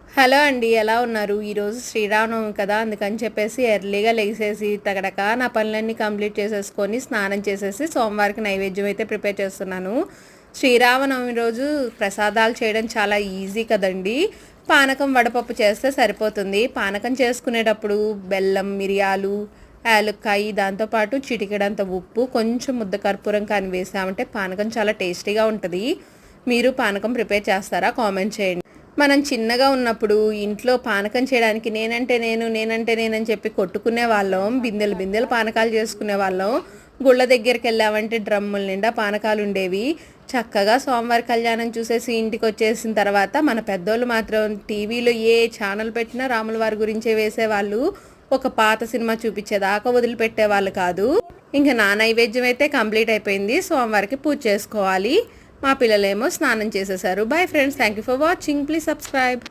Hello అండి. ఎలా ఉన్నారు? ఈరోజు శ్రీరామనవమి కదా! అందుకని చెప్పేసి ఎర్లీగా లెగిసేసి టకటక నా పనులన్నీ కంప్లీట్ చేసేసుకొని, స్నానం చేసేసి సోమవారికి నైవేద్యం అయితే ప్రిపేర్ చేస్తున్నాను. శ్రీరామనవమి రోజు ప్రసాదాలు చేయడం చాలా ఈజీ కదండీ! పానకం, వడపప్పు చేస్తే సరిపోతుంది. పానకం చేసుకునేటప్పుడు బెల్లం, మిరియాలు, యాలుక్కాయి, దాంతోపాటు చిటికెడంత ఉప్పు, కొంచెం ముద్ద కర్పూరం కానీ వేసామంటే పానకం చాలా టేస్టీగా ఉంటది. మీరు పానకం ప్రిపేర్ చేస్తారా? కామెంట్ చేయండి. మనం చిన్నగా ఉన్నప్పుడు ఇంట్లో పానకం చేయడానికి నేనంటే నేనని చెప్పి కొట్టుకునే వాళ్ళం. బిందెలు బిందెలు పానకాలు చేసుకునే వాళ్ళం. గుళ్ళ దగ్గరికి వెళ్ళామంటే డ్రమ్ముల నిండా పానకాలు ఉండేవి. చక్కగా స్వామివారి కళ్యాణం చూసేసి ఇంటికి వచ్చేసిన తర్వాత మన పెద్దోళ్ళు మాత్రం టీవీలో ఏ ఛానల్ పెట్టినా రాముల వారి గురించే వేసేవాళ్ళు. ఒక పాత సినిమా చూపించేదాకా వదిలిపెట్టేవాళ్ళు కాదు. ఇంకా నా నైవేద్యం అయితే కంప్లీట్ అయిపోయింది. స్వామివారికి పూజ చేసుకోవాలి. మా పిల్లలేమో స్నానం చేసేసారు. Bye friends, thank you for watching. Please subscribe.